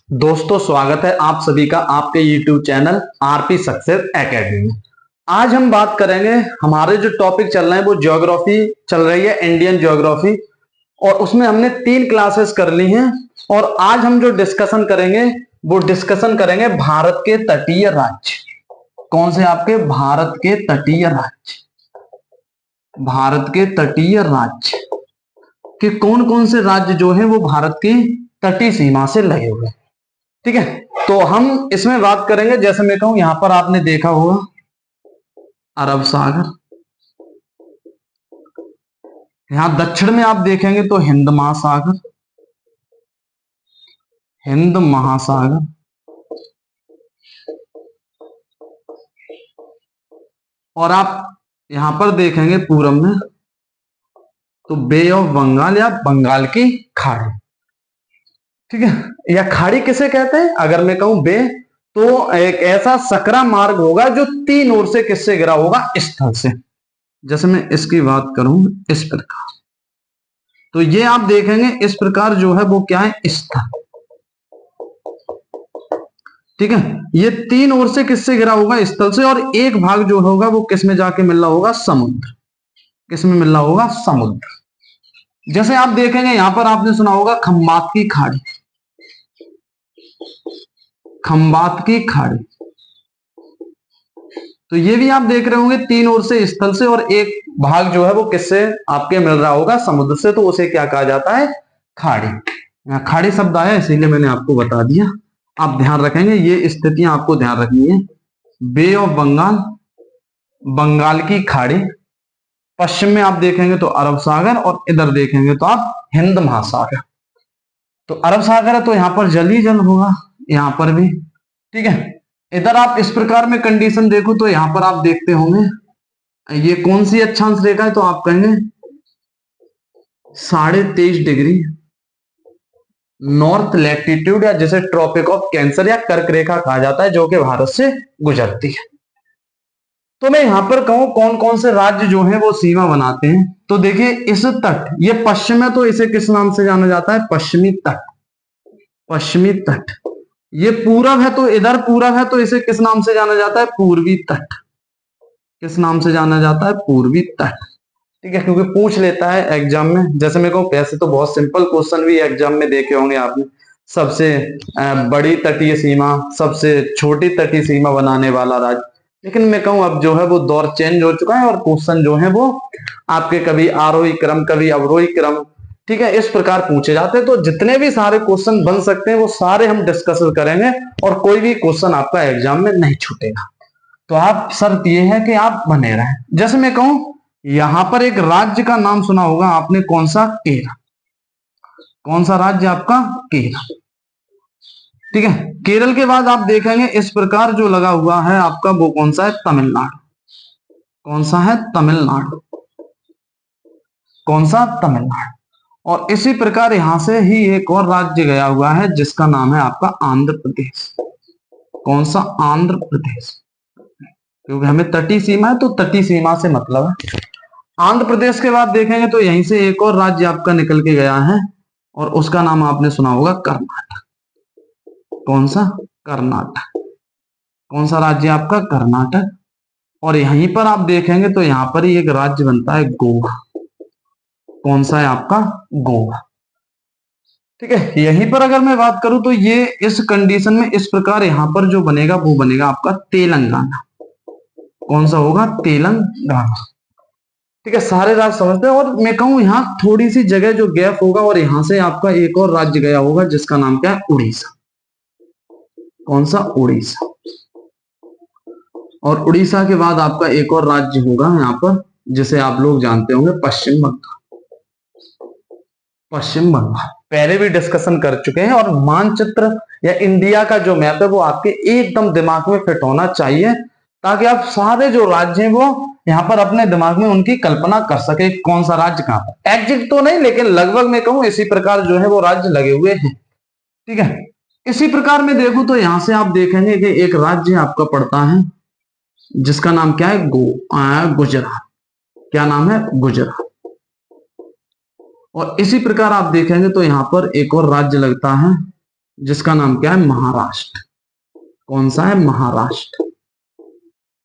दोस्तों, स्वागत है आप सभी का आपके YouTube channel RP success academy में। आज हम बात करेंगे, हमारे जो टॉपिक चल रहे हैं वो ज्योग्राफी चल रही है, इंडियन ज्योग्राफी, और उसमें हमने 3 क्लासेस कर ली हैं। और आज हम जो डिस्कशन करेंगे वो डिस्कशन करेंगे भारत के तटीय राज्य। कौन से? आपके भारत के तटीय राज्य। भारत के तटीय राज्य कि कौन कौन से राज्य जो है वो भारत की तटीय सीमा से लगे हुए हैं। ठीक है, तो हम इसमें बात करेंगे, जैसे मैं कहूं, यहां पर आपने देखा होगा अरब सागर, यहां दक्षिण में आप देखेंगे तो हिंद महासागर, हिंद महासागर, और आप यहां पर देखेंगे पूरब में तो बे ऑफ बंगाल या बंगाल की खाड़ी। ठीक है, या खाड़ी किसे कहते हैं? अगर मैं कहूं बे, तो एक ऐसा सकरा मार्ग होगा जो 3 ओर से किससे घिरा होगा? स्थल से। जैसे मैं इसकी बात करूं इस प्रकार, तो ये आप देखेंगे इस प्रकार जो है वो क्या है? स्थल। ठीक है, ये 3 ओर से किससे घिरा होगा? स्थल से। और एक भाग जो होगा वो किस में जाके मिल रहा होगा? समुद्र। किस में मिल रहा होगा? समुद्र। जैसे आप देखेंगे यहां पर आपने सुना होगा खंबात की खाड़ी, खंबात की खाड़ी। तो ये भी आप देख रहे होंगे 3 ओर से स्थल से, और एक भाग जो है वो किससे आपके मिल रहा होगा? समुद्र से। तो उसे क्या कहा जाता है? खाड़ी। यहाँ खाड़ी शब्द आया इसीलिए मैंने आपको बता दिया। आप ध्यान रखेंगे, ये स्थितियां आपको ध्यान रखनी है। बे ऑफ बंगाल, बंगाल की खाड़ी, पश्चिम में आप देखेंगे तो अरब सागर, और इधर देखेंगे तो आप हिंद महासागर। तो अरब सागर है तो यहां पर जल ही जल होगा, यहां पर भी। ठीक है, इधर आप इस प्रकार में कंडीशन देखो तो यहां पर आप देखते होंगे ये कौन सी अक्षांश रेखा है? तो आप कहेंगे 23.5 डिग्री नॉर्थ लैटिट्यूड, या जिसे ट्रॉपिक ऑफ कैंसर या कर्क रेखा कहा जाता है, जो कि भारत से गुजरती है। तो मैं यहां पर कहूं कौन कौन से राज्य जो है वो सीमा बनाते हैं, तो देखिए इस तट, ये पश्चिम है तो इसे किस नाम से जाना जाता है? पश्चिमी तट। पश्चिमी तट। ये पूरब है तो इधर पूरब है तो इसे किस नाम से जाना जाता है? पूर्वी तट। किस नाम से जाना जाता है? पूर्वी तट। ठीक है, क्योंकि पूछ लेता है एग्जाम में। जैसे मैं कहूं, वैसे तो बहुत सिंपल क्वेश्चन भी एग्जाम में देखे होंगे आपने। सबसे बड़ी तटीय सीमा, सबसे छोटी तटीय सीमा बनाने वाला राज्य। लेकिन मैं कहूं अब जो है वो दौर चेंज हो चुका है, और क्वेश्चन जो है वो आपके कभी आरोही क्रम, कभी अवरोही क्रम, ठीक है, इस प्रकार पूछे जाते हैं। तो जितने भी सारे क्वेश्चन बन सकते हैं वो सारे हम डिस्कस करेंगे, और कोई भी क्वेश्चन आपका एग्जाम में नहीं छूटेगा। तो आप शर्त ये है कि आप बने रहें। जैसे मैं कहूं, यहां पर एक राज्य का नाम सुना होगा आपने, कौन सा? केरल। कौन सा राज्य आपका? केरल। ठीक है, केरल के बाद आप देखेंगे इस प्रकार जो लगा हुआ है आपका, वो कौन सा है? तमिलनाडु। कौन सा है? तमिलनाडु। कौन सा? तमिलनाडु। और इसी प्रकार यहां से ही एक और राज्य गया हुआ है जिसका नाम है आपका आंध्र प्रदेश। कौन सा? आंध्र प्रदेश। क्योंकि हमें तटीय सीमा है तो तटीय सीमा से मतलब है। आंध्र प्रदेश के बाद देखेंगे तो यहीं से एक और राज्य आपका निकल के गया है, और उसका नाम आपने सुना होगा कर्नाटक। कौन सा? कर्नाटक। कौन सा राज्य आपका? कर्नाटक। और यहीं पर आप देखेंगे तो यहां पर ही एक राज्य बनता है गोवा। कौन सा है आपका? गोवा। ठीक है, यहीं पर अगर मैं बात करूं तो ये इस कंडीशन में इस प्रकार यहां पर जो बनेगा वो बनेगा आपका तेलंगाना। कौन सा होगा? तेलंगाना। ठीक है, सारे राज्य समझते हैं। और मैं कहूं यहाँ थोड़ी सी जगह जो गैप होगा, और यहां से आपका एक और राज्य गया होगा जिसका नाम क्या है? उड़ीसा। कौन सा? उड़ीसा। और उड़ीसा के बाद आपका एक और राज्य होगा यहाँ पर, जिसे आप लोग जानते होंगे, पश्चिम बंगाल। पश्चिम बंगाल पहले भी डिस्कशन कर चुके हैं। और मानचित्र या इंडिया का जो मैप है वो आपके एकदम दिमाग में फिट होना चाहिए, ताकि आप सारे जो राज्य हैं वो यहाँ पर अपने दिमाग में उनकी कल्पना कर सके, कौन सा राज्य कहां पर। एग्जैक्ट तो नहीं, लेकिन लगभग मैं कहूं इसी प्रकार जो है वो राज्य लगे हुए हैं। ठीक है, इसी प्रकार में देखूं तो यहां से आप देखेंगे कि एक राज्य आपका पड़ता है जिसका नाम क्या है? गुजरात। क्या नाम है? गुजरात। और इसी प्रकार आप देखेंगे तो यहां पर एक और राज्य लगता है जिसका नाम क्या है, महाराष्ट्र। कौन सा है, महाराष्ट्र।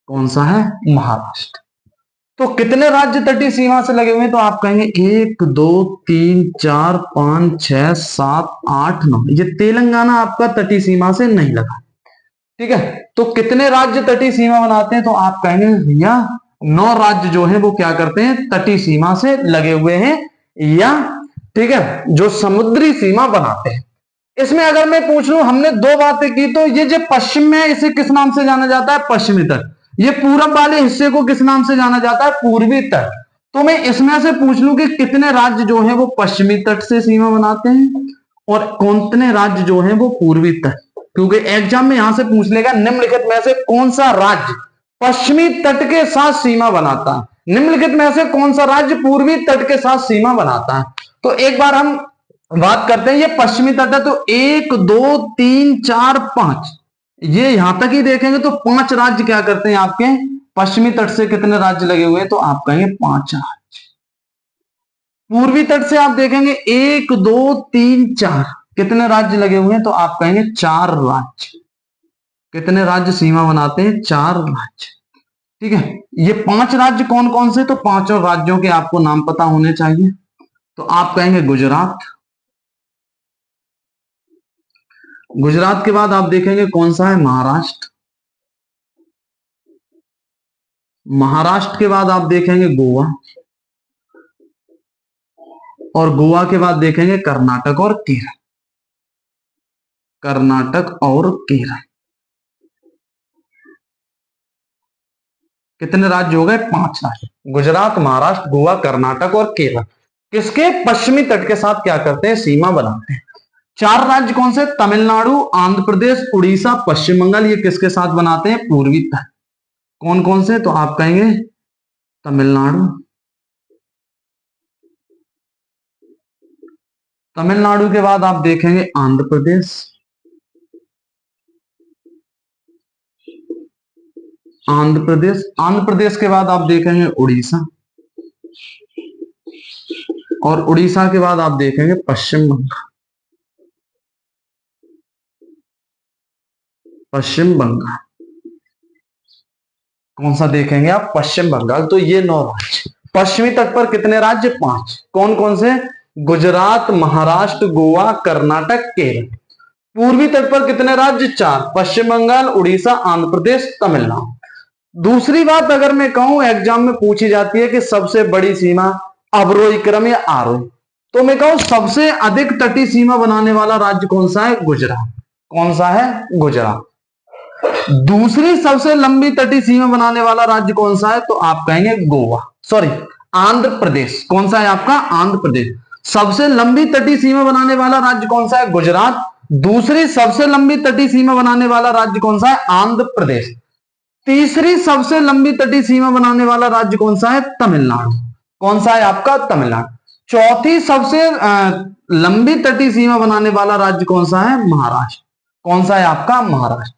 कौन सा है, महाराष्ट्र। तो कितने राज्य तटीय सीमा से लगे हुए हैं, तो आप कहेंगे 1 2 3 4 5 6 7 8 9। ये तेलंगाना आपका तटीय सीमा से नहीं लगा, ठीक है। तो कितने राज्य तटीय सीमा बनाते हैं, तो आप कहेंगे भैया 9 राज्य जो है वो क्या करते हैं, तटीय सीमा से लगे हुए हैं, या ठीक है जो समुद्री सीमा बनाते हैं। इसमें अगर मैं पूछ लूं, हमने 2 बातें की, तो ये जो पश्चिम में इसे किस नाम से जाना जाता है, पश्चिमी तट। ये पूरब वाले हिस्से को किस नाम से जाना जाता है, पूर्वी तट। तो मैं इसमें से पूछ लूं कि कितने राज्य जो है वो पश्चिमी तट से सीमा बनाते हैं और कितने राज्य जो है वो पूर्वी तट। क्योंकि एग्जाम में यहां से पूछ लेगा निम्नलिखित में से कौन सा राज्य पश्चिमी तट के साथ सीमा बनाता है, निम्नलिखित में से कौन सा राज्य पूर्वी तट के साथ सीमा बनाता है। तो एक बार हम बात करते हैं, ये पश्चिमी तट है, तो 1 2 3 4 5, ये यहां तक ही देखेंगे तो 5 राज्य क्या करते हैं आपके पश्चिमी तट से। कितने राज्य लगे हुए हैं, तो आप कहेंगे 5 राज्य। पूर्वी तट से आप देखेंगे 1 2 3 4, कितने राज्य लगे हुए हैं, तो आप कहेंगे 4 राज्य। कितने राज्य सीमा बनाते हैं, 4 राज्य, ठीक है। ये 5 राज्य कौन कौन से, तो 5 राज्यों के आपको नाम पता होने चाहिए। तो आप कहेंगे गुजरात। गुजरात के बाद आप देखेंगे कौन सा है, महाराष्ट्र। महाराष्ट्र के बाद आप देखेंगे गोवा, और गोवा के बाद देखेंगे कर्नाटक और केरल। कर्नाटक और केरल, कितने राज्य हो गए, 5 राज्य। गुजरात, महाराष्ट्र, गोवा, कर्नाटक और केरल किसके, पश्चिमी तट के साथ क्या करते हैं, सीमा बनाते हैं। 4 राज्य कौन से, तमिलनाडु, आंध्र प्रदेश, उड़ीसा, पश्चिम बंगाल, ये किसके साथ बनाते हैं, पूर्वी तट। कौन कौन से, तो आप कहेंगे तमिलनाडु। तमिलनाडु के बाद आप देखेंगे आंध्र प्रदेश। आंध्र प्रदेश, आंध्र प्रदेश के बाद आप देखेंगे उड़ीसा, और उड़ीसा के बाद आप देखेंगे पश्चिम बंगाल। पश्चिम बंगाल, कौन सा देखेंगे आप, पश्चिम बंगाल। तो ये 9 राज्य। पश्चिमी तट पर कितने राज्य, 5। कौन कौन से, गुजरात, महाराष्ट्र, गोवा, कर्नाटक, केरल। पूर्वी तट पर कितने राज्य, 4, पश्चिम बंगाल, उड़ीसा, आंध्र प्रदेश, तमिलनाडु। दूसरी बात अगर मैं कहूं एग्जाम में पूछी जाती है कि सबसे बड़ी सीमा अवरोही क्रम या आरोही, तो मैं कहूं सबसे अधिक तटीय सीमा बनाने वाला राज्य कौन सा है, गुजरात। कौन सा है, गुजरात। दूसरी सबसे लंबी तटीय सीमा बनाने वाला राज्य कौन सा है, तो आप कहेंगे गोवा, सॉरी आंध्र प्रदेश। कौन सा है आपका, आंध्र प्रदेश। सबसे लंबी तटीय सीमा बनाने वाला राज्य कौन सा है, गुजरात। दूसरी सबसे लंबी तटीय सीमा बनाने वाला राज्य कौन सा है, आंध्र प्रदेश। तीसरी सबसे लंबी तटीय सीमा बनाने वाला राज्य कौन सा है, तमिलनाडु। कौन सा है आपका, तमिलनाडु। चौथी सबसे लंबी तटीय सीमा बनाने वाला राज्य कौन सा है, महाराष्ट्र। कौन सा है आपका, महाराष्ट्र,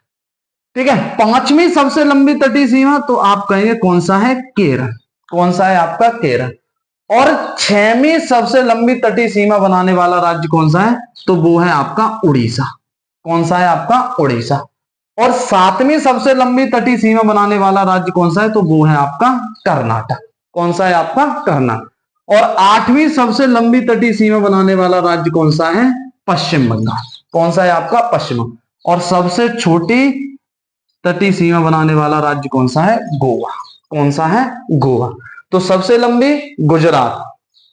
ठीक है। 5वीं सबसे लंबी तटीय सीमा, तो आप कहेंगे कौन सा है, केरल। कौन सा है आपका, केरल। और 6वीं सबसे लंबी तटीय सीमा बनाने वाला राज्य कौन सा है, तो वो है आपका उड़ीसा। कौन सा है आपका, उड़ीसा। और 7वीं सबसे लंबी तटीय सीमा बनाने वाला राज्य कौन सा है, तो वो है आपका कर्नाटक। कौन सा है आपका, कर्नाटक। और 8वीं सबसे लंबी तटीय सीमा बनाने वाला राज्य कौन सा है, पश्चिम बंगाल। कौन सा है आपका, पश्चिम बंगाल। और सबसे छोटी तटीय सीमा बनाने वाला राज्य कौन सा है, गोवा। कौन सा है, गोवा। तो सबसे लंबी गुजरात,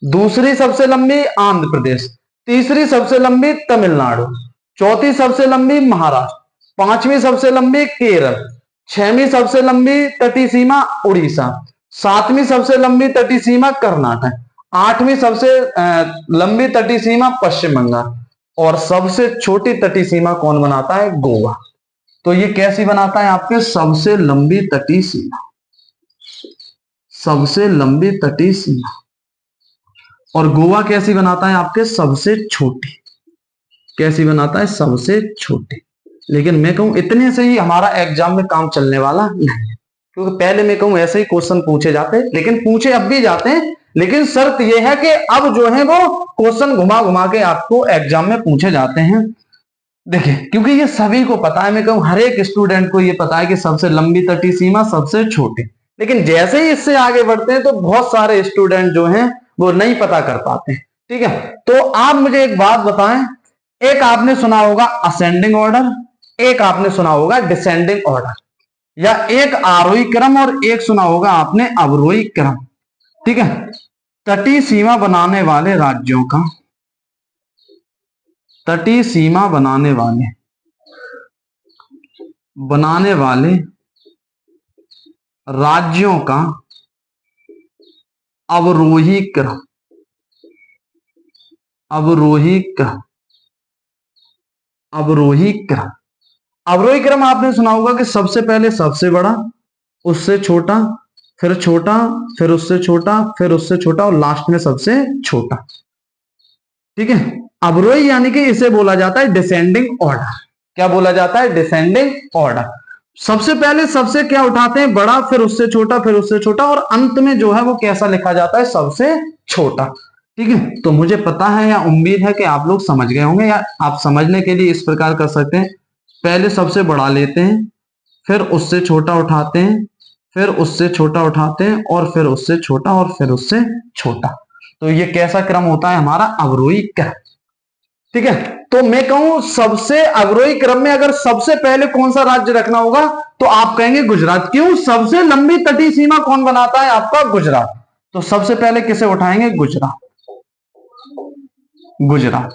दूसरी सबसे लंबी आंध्र प्रदेश, तीसरी सबसे लंबी तमिलनाडु, चौथी सबसे लंबी महाराष्ट्र, 5वीं सबसे लंबी केरल, 6वीं सबसे लंबी तटीय सीमा उड़ीसा, 7वीं सबसे लंबी तटीय सीमा कर्नाटक, 8वीं सबसे लंबी तटीय सीमा पश्चिम बंगाल, और सबसे छोटी तटीय सीमा कौन बनाता है, गोवा। तो ये कैसी बनाता है आपके, सबसे लंबी तटीय सीमा। सबसे लंबी तटीय सीमा। और गोवा कैसी बनाता है आपके, सबसे छोटी। कैसी बनाता है, सबसे छोटी। लेकिन मैं कहूं इतने से ही हमारा एग्जाम में काम चलने वाला नहीं है, क्योंकि पहले मैं कहूं ऐसे ही क्वेश्चन पूछे जाते, लेकिन पूछे अब भी जाते हैं, लेकिन शर्त यह है कि अब जो है वो क्वेश्चन घुमा घुमा के आपको एग्जाम में पूछे जाते हैं। देखिए, क्योंकि ये सभी को पता है, मैं कहूँ हर एक स्टूडेंट को ये पता है कि सबसे लंबी तटीय सीमा सबसे छोटी, लेकिन जैसे ही इससे आगे बढ़ते हैं तो बहुत सारे स्टूडेंट जो हैं वो नहीं पता कर पाते हैं। ठीक है, तो आप मुझे एक बात बताएं, एक आपने सुना होगा असेंडिंग ऑर्डर, एक आपने सुना होगा डिसेंडिंग ऑर्डर, या एक आरोही क्रम और एक सुना होगा आपने अवरोही क्रम। ठीक है, तटीय सीमा बनाने वाले राज्यों का, तटीय सीमा बनाने वाले राज्यों का अवरोही क्रम, अवरोही क्रम, अवरोही क्रम। अवरोही क्रम आपने सुना होगा कि सबसे पहले सबसे बड़ा, उससे छोटा, फिर छोटा, फिर उससे छोटा, फिर उससे छोटा और लास्ट में सबसे छोटा। ठीक है, अवरोही यानी कि इसे बोला जाता है डिसेंडिंग ऑर्डर। क्या बोला जाता है? Descending order. सबसे पहले सबसे क्या उठाते हैं? बड़ा, फिर उससे छोटा, फिर उससे छोटा, और अंत में जो है वो कैसा लिखा जाता है? सबसे छोटा। ठीक है, तो मुझे पता है या उम्मीद है कि आप लोग समझ गए होंगे, या आप समझने के लिए इस प्रकार कर सकते हैं, पहले सबसे बड़ा लेते हैं, फिर उससे छोटा उठाते हैं, फिर उससे छोटा उठाते हैं, और फिर उससे छोटा, और फिर उससे छोटा। तो ये कैसा क्रम होता है? हमारा अवरोही क्रम। ठीक है, तो मैं कहूं सबसे अवरोही क्रम में अगर सबसे पहले कौन सा राज्य रखना होगा तो आप कहेंगे गुजरात। क्यों? सबसे लंबी तटीय सीमा कौन बनाता है? आपका गुजरात। तो सबसे पहले किसे उठाएंगे? गुजरात, गुजरात।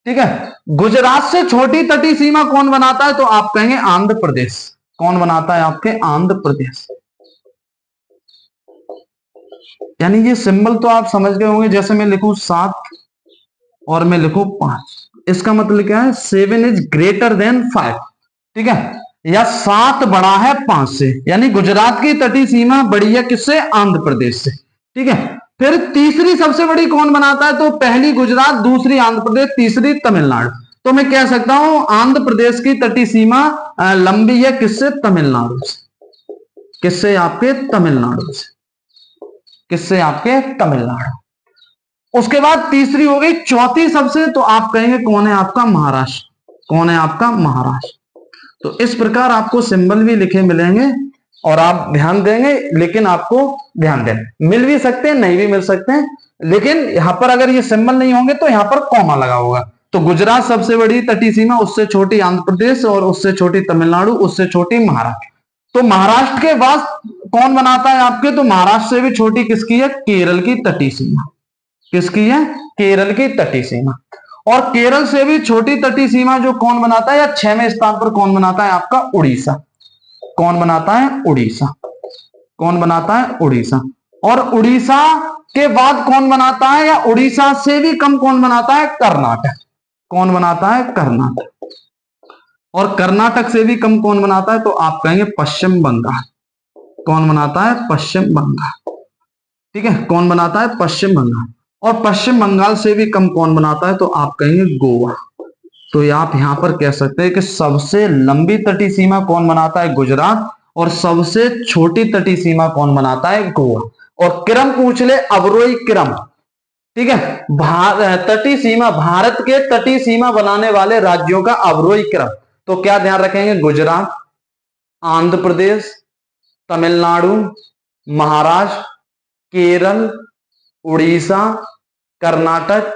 ठीक है, गुजरात से छोटी तटीय सीमा कौन बनाता है? तो आप कहेंगे आंध्र प्रदेश। कौन बनाता है? आपके आंध्र प्रदेश। यानी ये सिंबल तो आप समझ गए होंगे, जैसे मैं लिखूं 7 और मैं लिखूं 5, इसका मतलब क्या है? 7 इज ग्रेटर देन 5। ठीक है, या 7 बड़ा है 5 से, यानी गुजरात की तटीय सीमा बड़ी है किससे? आंध्र प्रदेश से। ठीक है, फिर तीसरी सबसे बड़ी कौन बनाता है? तो पहली गुजरात, दूसरी आंध्र प्रदेश, तीसरी तमिलनाडु। तो मैं कह सकता हूं आंध्र प्रदेश की तटीय सीमा लंबी है किससे? तमिलनाडु से। किससे? आपके तमिलनाडु से। किससे? आपके तमिलनाडु। उसके बाद तीसरी हो गई, चौथी सबसे, तो आप कहेंगे कौन है? आपका महाराष्ट्र। कौन है? आपका महाराष्ट्र। तो इस प्रकार आपको सिंबल भी लिखे मिलेंगे और आप ध्यान देंगे, लेकिन आपको ध्यान देना, मिल भी सकते हैं, नहीं भी मिल सकते हैं, लेकिन यहां पर अगर ये सिंबल नहीं होंगे तो यहां पर कॉमा लगा होगा। तो गुजरात सबसे बड़ी तटीय सीमा, उससे छोटी आंध्र प्रदेश, और उससे छोटी तमिलनाडु, उससे छोटी महाराष्ट्र। तो महाराष्ट्र के बाद कौन बनाता है आपके? तो महाराष्ट्र से भी छोटी किसकी है? केरल की तटीय सीमा। किसकी है? केरल की तटीय सीमा। और केरल से भी छोटी तटीय सीमा जो कौन बनाता है, या 6वें स्थान पर कौन बनाता है? आपका उड़ीसा। कौन बनाता है? उड़ीसा। कौन बनाता है? उड़ीसा। और उड़ीसा के बाद कौन बनाता है, या उड़ीसा से भी कम कौन बनाता है? कर्नाटक। कौन बनाता है? कर्नाटक। और कर्नाटक से भी कम कौन बनाता है? तो आप कहेंगे पश्चिम बंगाल। कौन बनाता है? पश्चिम बंगाल। ठीक है, कौन बनाता है? पश्चिम बंगाल। और पश्चिम बंगाल से भी कम कौन बनाता है? तो आप कहेंगे गोवा। तो आप यहां पर कह सकते हैं कि सबसे लंबी तटीय सीमा कौन बनाता है? गुजरात। और सबसे छोटी तटीय सीमा कौन बनाता है? गोवा। और क्रम पूछ ले, अवरोही क्रम। ठीक है, तटीय सीमा, भारत के तटीय सीमा बनाने वाले राज्यों का अवरोही क्रम। तो क्या ध्यान रखेंगे? गुजरात, आंध्र प्रदेश, तमिलनाडु, महाराष्ट्र, केरल, उड़ीसा, कर्नाटक,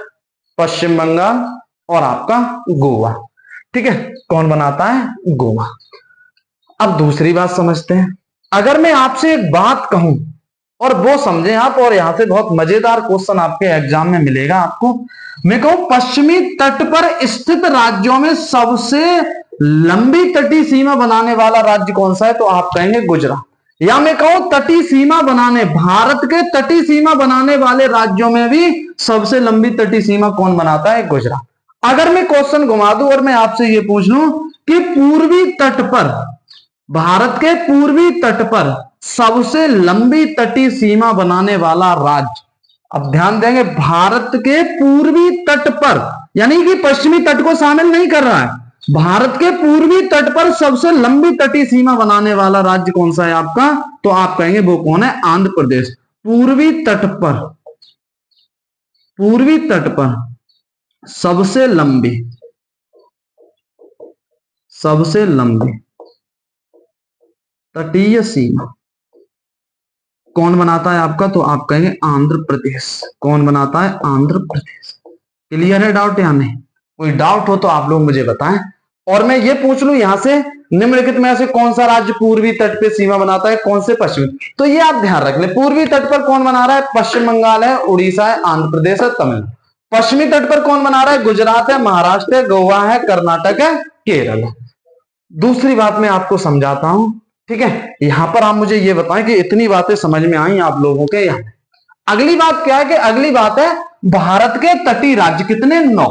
पश्चिम बंगाल और आपका गोवा। ठीक है, कौन बनाता है? गोवा। अब दूसरी बात समझते हैं। अगर मैं आपसे एक बात कहूं और वो समझें आप, और यहां से बहुत मजेदार क्वेश्चन आपके एग्जाम में मिलेगा आपको। मैं कहूं पश्चिमी तट पर स्थित राज्यों में सबसे लंबी तटीय सीमा बनाने वाला राज्य कौन सा है? तो आप कहेंगे गुजरात। या मैं कहूं तटीय सीमा बनाने, भारत के तटीय सीमा बनाने वाले राज्यों में भी सबसे लंबी तटीय सीमा कौन बनाता है? गुजरात। अगर मैं क्वेश्चन घुमा दूं और मैं आपसे ये पूछ लूं कि पूर्वी तट पर, भारत के पूर्वी तट पर सबसे लंबी तटीय सीमा बनाने वाला राज्य, अब ध्यान देंगे, भारत के पूर्वी तट पर, यानी कि पश्चिमी तट को शामिल नहीं कर रहा है, भारत के पूर्वी तट पर सबसे लंबी तटीय सीमा बनाने वाला राज्य कौन सा है आपका? तो आप कहेंगे वो कौन है? आंध्र प्रदेश। पूर्वी तट पर, पूर्वी तट पर सबसे लंबी सबसे लंबी तटीय सीमा कौन बनाता है आपका? तो आप कहेंगे आंध्र प्रदेश। कौन बनाता है? आंध्र प्रदेश। क्लियर है डाउट या नहीं? कोई डाउट हो तो आप लोग मुझे बताएं। और मैं ये पूछ लूं यहां से निम्नलिखित में से कौन सा राज्य पूर्वी तट पे सीमा बनाता है, कौन से पश्चिमी? तो ये आप ध्यान रख ले, पूर्वी तट पर कौन बना रहा है? पश्चिम बंगाल है, उड़ीसा है, आंध्र प्रदेश है, तमिलनाडु। पश्चिमी तट पर कौन बना रहा है? गुजरात है, महाराष्ट्र है, गोवा है, कर्नाटक है, केरल है। दूसरी बात मैं आपको समझाता हूं, ठीक है? यहां पर आप मुझे ये बताएं कि इतनी बातें समझ में आई आप लोगों के यहां। अगली बात क्या है कि अगली बात है भारत के तटीय राज्य कितने? 9।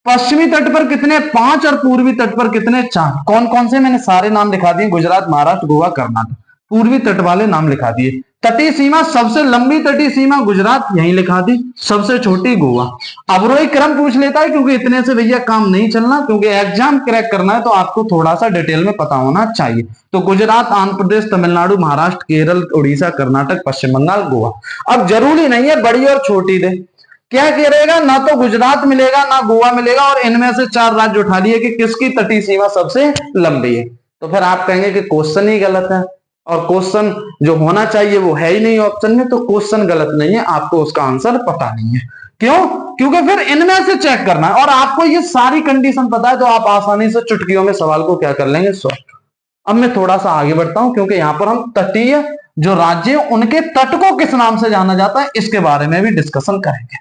पश्चिमी तट पर कितने? 5 और पूर्वी तट पर कितने? 4। कौन कौन से? मैंने सारे नाम लिखा दिए, गुजरात, महाराष्ट्र, गोवा, कर्नाटक। पूर्वी तट वाले नाम लिखा दिए। तटीय सीमा, सबसे लंबी तटीय सीमा गुजरात, यहीं लिखा दी। सबसे छोटी गोवा। अवरोही क्रम पूछ लेता है क्योंकि इतने से भैया काम नहीं चलना, क्योंकि एग्जाम क्रैक करना है तो आपको थोड़ा सा डिटेल में पता होना चाहिए। तो गुजरात, आंध्र प्रदेश, तमिलनाडु, महाराष्ट्र, केरल, उड़ीसा, कर्नाटक, पश्चिम बंगाल, गोवा। अब जरूरी नहीं है बड़ी और छोटी दे, क्या करेगा? ना तो गुजरात मिलेगा ना गोवा मिलेगा, और इनमें से 4 राज्य उठा लिए कि किसकी तटीय सीमा सबसे लंबी है। तो फिर आप कहेंगे कि क्वेश्चन ही गलत है, और क्वेश्चन जो होना चाहिए वो है ही नहीं ऑप्शन में, तो क्वेश्चन गलत नहीं है, आपको उसका आंसर पता नहीं है। क्यों? क्योंकि फिर इनमें से चेक करना है, और आपको ये सारी कंडीशन पता है तो आप आसानी से चुटकियों में सवाल को क्या कर लेंगे? सॉल्व। अब मैं थोड़ा सा आगे बढ़ता हूं, क्योंकि यहां पर हम तटीय जो राज्य उनके तट को किस नाम से जाना जाता है इसके बारे में भी डिस्कशन करेंगे।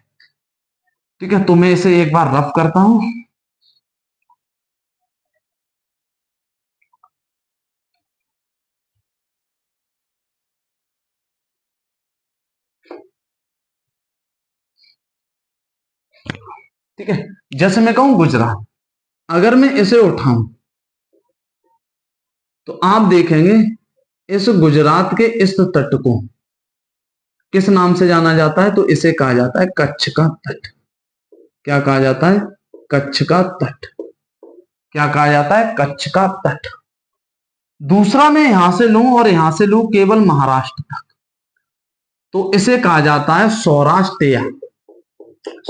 ठीक है, तो मैं इसे एक बार रफ करता हूं। ठीक है, जैसे मैं कहूं गुजरात, अगर मैं इसे उठाऊं तो आप देखेंगे इस गुजरात के इस तट को किस नाम से जाना जाता है? तो इसे कहा जाता है कच्छ का तट। क्या कहा जाता है? कच्छ का तट। क्या कहा जाता है? कच्छ का तट। दूसरा मैं यहां से लूं और यहां से लूं केवल महाराष्ट्र तक, तो इसे कहा जाता है सौराष्ट्र या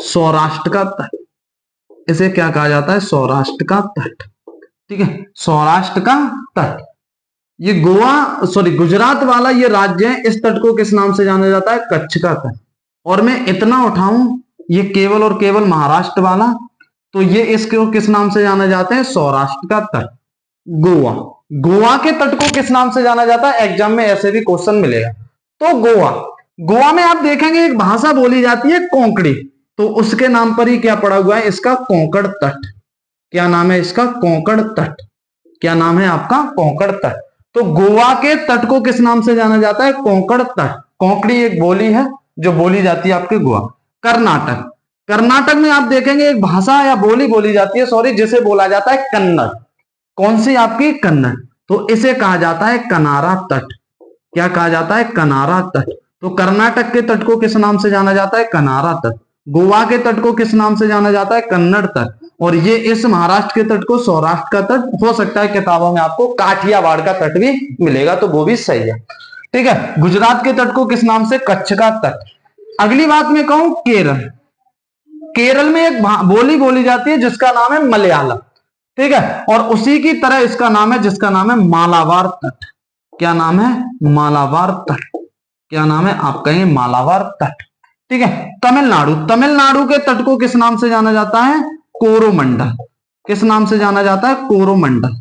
सौराष्ट्र का तट। इसे क्या कहा जाता है? सौराष्ट्र का तट। ठीक है, सौराष्ट्र का तट। ये गोवा सॉरी गुजरात वाला ये राज्य है, इस तट को किस नाम से जाना जाता है? कच्छ का तट। और मैं इतना उठाऊं ये केवल और केवल महाराष्ट्र वाला, तो ये इसको किस नाम से जाना जाता है? सौराष्ट्र का तट। गोवा, गोवा के तट को किस नाम से जाना जाता है? एग्जाम में ऐसे भी क्वेश्चन मिलेगा। तो गोवा, गोवा में आप देखेंगे एक भाषा बोली जाती है कोंकणी, तो उसके नाम पर ही क्या पड़ा हुआ है? इसका कोंकण तट। क्या नाम है इसका? कोंकण तट। क्या नाम है आपका? कोंकण तट। तो गोवा के तट को किस नाम से जाना जाता है? कोंकण तट। कोंकणी एक बोली है जो बोली जाती है आपके गोवा। कर्नाटक, कर्नाटक में आप देखेंगे एक भाषा या बोली बोली जाती है, सॉरी, जिसे बोला जाता है कन्नड़। कौन सी? आपकी कन्नड़। तो इसे कहा जाता है कनारा तट। क्या कहा जाता है? कनारा तट। तो कर्नाटक के तट को किस नाम से जाना जाता है? कनारा तट। गोवा के तट को किस नाम से जाना जाता है? कन्नड़ तट। और ये इस महाराष्ट्र के तट को सौराष्ट्र का तट, हो सकता है किताबों में आपको काठियावाड़ का तट भी मिलेगा, तो वो भी सही है। ठीक है, गुजरात के तट को किस नाम से? कच्छ का तट। अगली बात मैं कहूं केरल, केरल में एक बोली बोली जाती है जिसका नाम है मलयालम। ठीक है, और उसी की तरह इसका नाम है जिसका नाम है मालाबार तट। क्या नाम है? मालाबार तट। क्या नाम है? आप कहेंगे मालाबार तट। ठीक है, तमिलनाडु, तमिलनाडु के तट को किस नाम से जाना जाता है? कोरोमंडल। किस नाम से जाना जाता है? कोरोमंडल।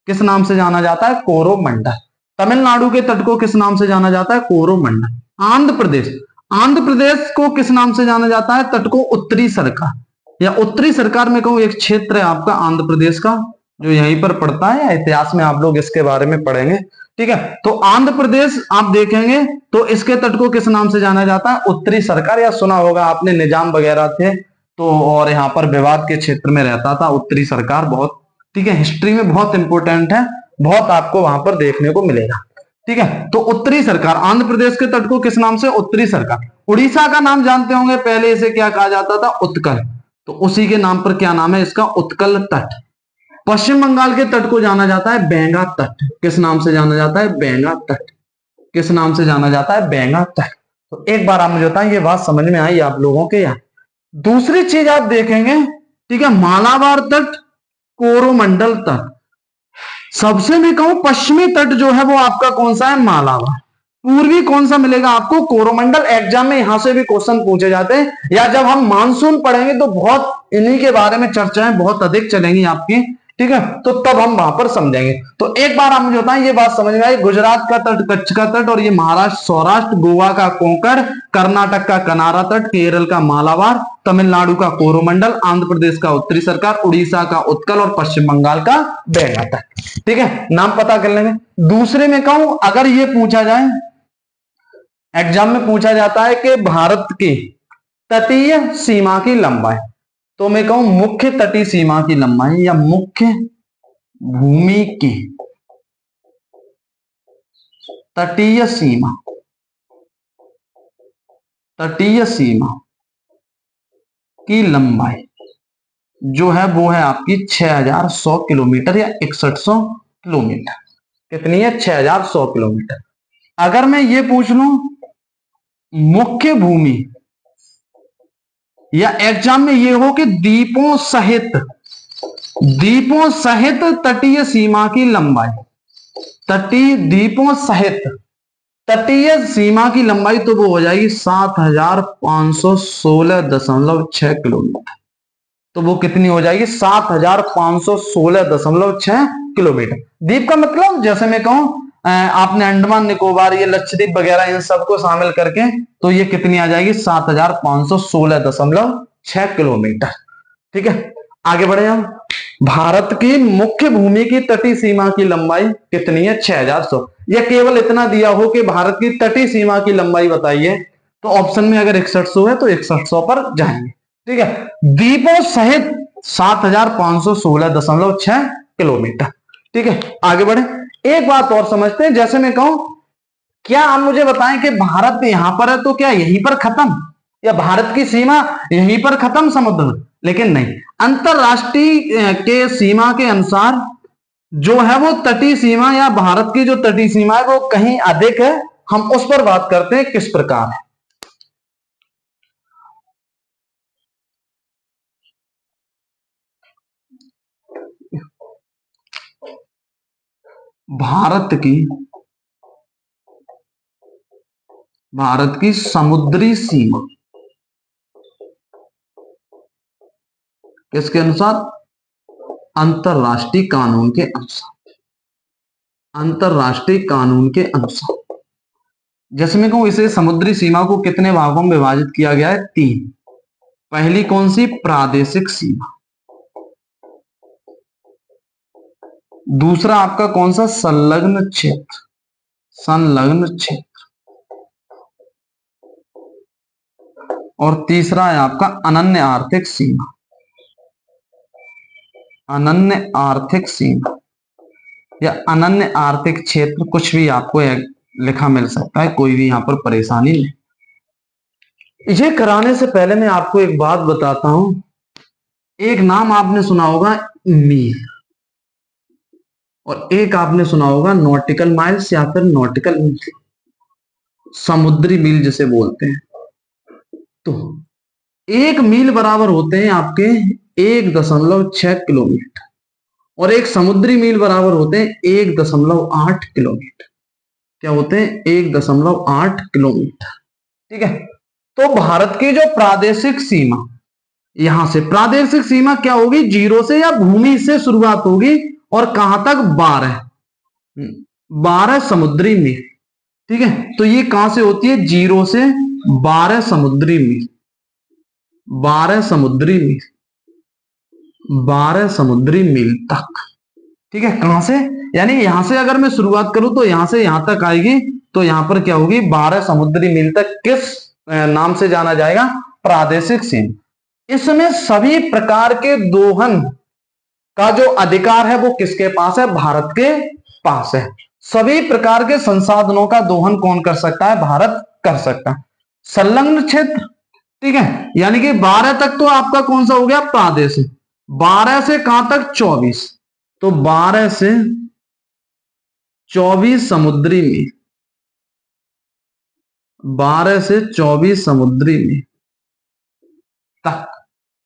किस नाम से जाना जाता है? कोरोमंडल। तमिलनाडु के तट को किस नाम से जाना जाता है? कोरोमंडल। आंध्र प्रदेश, आंध्र प्रदेश को किस नाम से जाना जाता है? तट को उत्तरी सरकार, या उत्तरी सरकार में कहूं एक क्षेत्र है आपका आंध्र प्रदेश का जो यहीं पर पड़ता है, या इतिहास में आप लोग इसके बारे में पढ़ेंगे। ठीक है, तो आंध्र प्रदेश आप देखेंगे तो इसके तट को किस नाम से जाना जाता है? उत्तरी सरकार, या सुना होगा आपने निजाम वगैरह थे तो, और यहाँ पर विवाद के क्षेत्र में रहता था उत्तरी सरकार बहुत। ठीक है, हिस्ट्री में बहुत इंपोर्टेंट है, बहुत आपको वहां पर देखने को मिलेगा। ठीक है, तो उत्तरी सरकार, आंध्र प्रदेश के तट को किस नाम से? उत्तरी सरकार। उड़ीसा का नाम जानते होंगे, पहले इसे क्या कहा जाता था? उत्कल, तो उसी के नाम पर क्या नाम है इसका? उत्कल तट। पश्चिम बंगाल के तट को जाना जाता है बेंगा तट। किस नाम से जाना जाता है? बेंगा तट। किस नाम से जाना जाता है? बेंगा तट। तो एक बार आप मुझे बताएं, ये बात समझ में आई आप लोगों के? यहाँ दूसरी चीज आप देखेंगे, ठीक है, मालाबार तट, कोरोमंडल तट। सबसे मैं कहूं पश्चिमी तट जो है वो आपका कौन सा है, मालाबार। पूर्वी कौन सा मिलेगा आपको, कोरोमंडल। एग्जाम में यहां से भी क्वेश्चन पूछे जाते हैं, या जब हम मानसून पढ़ेंगे तो बहुत इन्हीं के बारे में चर्चाएं बहुत अधिक चलेंगी आपकी, ठीक है, तो तब हम वहां पर समझेंगे। तो एक बार आप मुझे बताएं, ये बात समझ में आई, गुजरात का तट कच्छ का तट, और ये महाराष्ट्र सौराष्ट्र, गोवा का कोंकण, कर्नाटक का कनारा तट, केरल का मालाबार, तमिलनाडु का कोरोमंडल, आंध्र प्रदेश का उत्तरी सरकार, उड़ीसा का उत्कल और पश्चिम बंगाल का बेंगा तट। ठीक है, नाम पता कर लेंगे। दूसरे में कहूं, अगर ये पूछा जाए, एग्जाम में पूछा जाता है कि भारत की तटीय सीमा की लंबाई, तो मैं कहूं मुख्य तटीय सीमा की लंबाई या मुख्य भूमि की तटीय सीमा, तटीय सीमा की लंबाई जो है वो है आपकी 6100 किलोमीटर या 6100 किलोमीटर। कितनी है, 6100 किलोमीटर। अगर मैं ये पूछ लूं मुख्य भूमि, या एग्जाम में ये हो कि द्वीपों सहित तटीय सीमा की लंबाई, द्वीपों सहित तटीय सीमा की लंबाई, तो वो हो जाएगी 7516.6 किलोमीटर। तो वो कितनी हो जाएगी, 7516.6 किलोमीटर। द्वीप का मतलब जैसे मैं कहूं आपने अंडमान निकोबार, ये लक्षद्वीप वगैरह इन सबको शामिल करके, तो ये कितनी आ जाएगी, 7516.6 किलोमीटर। ठीक है, आगे बढ़े हम। भारत की मुख्य भूमि की तटीय सीमा की लंबाई कितनी है, 6100। या केवल इतना दिया हो कि भारत की तटीय सीमा की लंबाई बताइए, तो ऑप्शन में अगर 6100 है तो 6100 पर जाएंगे। ठीक है, द्वीपों सहित 7516.6 किलोमीटर। ठीक है, आगे बढ़े। एक बात और समझते हैं, जैसे मैं कहूं, क्या आप मुझे बताएं कि भारत यहां पर है तो क्या यहीं पर खत्म, या भारत की सीमा यहीं पर खत्म समुद्र में? लेकिन नहीं, अंतरराष्ट्रीय के सीमा के अनुसार जो है वो तटीय सीमा, या भारत की जो तटीय सीमा है वो कहीं अधिक है। हम उस पर बात करते हैं किस प्रकार है। भारत की समुद्री सीमा किसके अनुसार, अंतरराष्ट्रीय कानून के अनुसार, अंतरराष्ट्रीय कानून के अनुसार। जैसे मैं कहूं, इसे समुद्री सीमा को कितने भागों में विभाजित किया गया है, 3। पहली कौन सी, प्रादेशिक सीमा। दूसरा आपका कौन सा, संलग्न क्षेत्र, संलग्न क्षेत्र। और तीसरा है आपका अनन्य आर्थिक सीमा, अनन्य आर्थिक सीमा या अनन्य आर्थिक क्षेत्र, कुछ भी आपको लिखा मिल सकता है, कोई भी यहां पर परेशानी नहीं। ये कराने से पहले मैं आपको एक बात बताता हूं। एक नाम आपने सुना होगा मील, और एक आपने सुना होगा नॉटिकल माइल्स या फिर नॉटिकल मील, समुद्री मील जिसे बोलते हैं। तो एक मील बराबर होते हैं आपके 1.6 किलोमीटर, और एक समुद्री मील बराबर होते हैं 1.8 किलोमीटर। क्या होते हैं, 1.8 किलोमीटर। ठीक है, तो भारत की जो प्रादेशिक सीमा, यहां से प्रादेशिक सीमा क्या होगी, 0 से या भूमि से शुरुआत होगी, और कहां तक, 12 समुद्री मील। ठीक है, तो ये कहां से होती है, 0 से 12 समुद्री मील, 12 समुद्री मील, 12 समुद्री मील तक। ठीक है, कहां से, यानी यहां से अगर मैं शुरुआत करूं तो यहां से यहां तक आएगी, तो यहां पर क्या होगी, 12 समुद्री मील तक। किस नाम से जाना जाएगा, प्रादेशिक सीमा। इसमें सभी प्रकार के दोहन का जो अधिकार है वो किसके पास है, भारत के पास है। सभी प्रकार के संसाधनों का दोहन कौन कर सकता है, भारत कर सकता है। संलग्न क्षेत्र, ठीक है, यानी कि 12 तक तो आपका कौन सा हो गया, प्रादेशिक। 12 से कहां तक, 24, तो 12 से 24 समुद्री मील, 12 से 24 समुद्री मील तक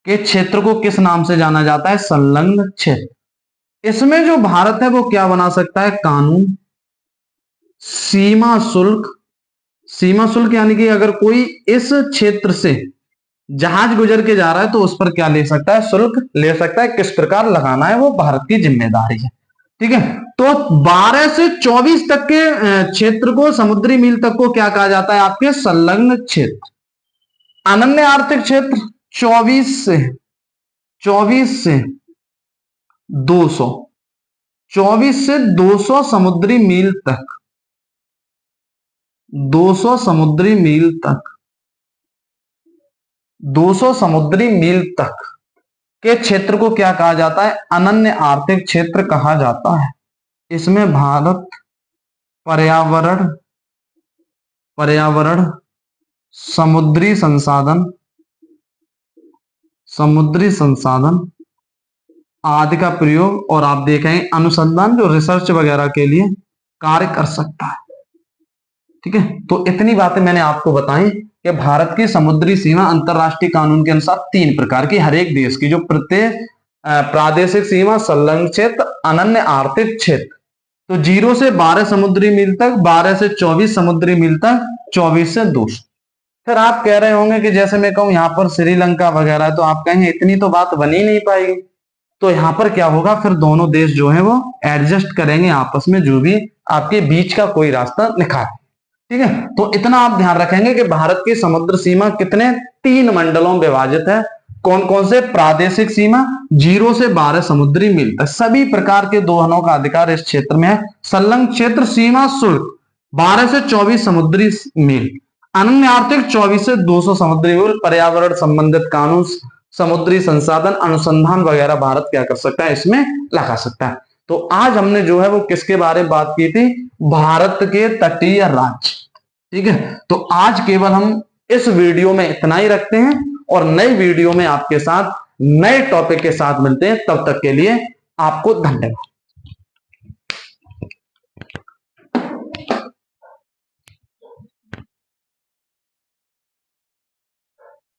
के क्षेत्र को किस नाम से जाना जाता है, संलग्न क्षेत्र। इसमें जो भारत है वो क्या बना सकता है, कानून, सीमा शुल्क। सीमा शुल्क यानी कि अगर कोई इस क्षेत्र से जहाज गुजर के जा रहा है तो उस पर क्या ले सकता है, शुल्क ले सकता है। किस प्रकार लगाना है वो भारत की जिम्मेदारी है। ठीक है, तो 12 से 24 तक के क्षेत्र को, समुद्री मील तक को क्या कहा जाता है, आपके संलग्न क्षेत्र। अनन्य आर्थिक क्षेत्र 24 से 200, 24 से 200 समुद्री मील तक, 200 समुद्री मील तक, 200 समुद्री मील तक के क्षेत्र को क्या कहा जाता है, अनन्य आर्थिक क्षेत्र कहा जाता है। इसमें भारत पर्यावरण समुद्री संसाधन आदि का प्रयोग और आप देखें अनुसंधान, जो रिसर्च वगैरह के लिए कार्य कर सकता है। ठीक है, तो इतनी बातें मैंने आपको बताई कि भारत की समुद्री सीमा अंतरराष्ट्रीय कानून के अनुसार 3 प्रकार की, हर एक देश की, जो प्रत्येक प्रादेशिक सीमा, संलग्न क्षेत्र, अनन्य आर्थिक क्षेत्र। तो 0 से 12 समुद्री मील तक, 12 से 24 समुद्री मील तक, 24 से 200। फिर आप कह रहे होंगे कि जैसे मैं कहूं यहां पर श्रीलंका वगैरह, तो आप कहेंगे इतनी तो बात बन ही नहीं पाएगी। तो यहां पर क्या होगा, फिर दोनों देश जो है वो एडजस्ट करेंगे आपस में, जो भी आपके बीच का कोई रास्ता निकाले। ठीक है, तो इतना आप ध्यान रखेंगे कि भारत की समुद्र सीमा कितने 3 मंडलों में विभाजित है। कौन कौन से, प्रादेशिक सीमा 0 से 12 समुद्री मील तक, सभी प्रकार के दोहनों का अधिकार इस क्षेत्र में है। संलग्न क्षेत्र, सीमा शुल्क 12 से 24 समुद्री मील, अनन्य आर्थिक 24 से 200 समुद्री मील, पर्यावरण संबंधित कानून, समुद्री संसाधन, अनुसंधान वगैरह भारत क्या कर सकता है, इसमें लगा सकता है। तो आज हमने जो है वो किसके बारे में बात की थी, भारत के तटीय राज्य। ठीक है, तो आज केवल हम इस वीडियो में इतना ही रखते हैं और नई वीडियो में आपके साथ नए टॉपिक के साथ मिलते हैं। तब तक के लिए आपको धन्यवाद।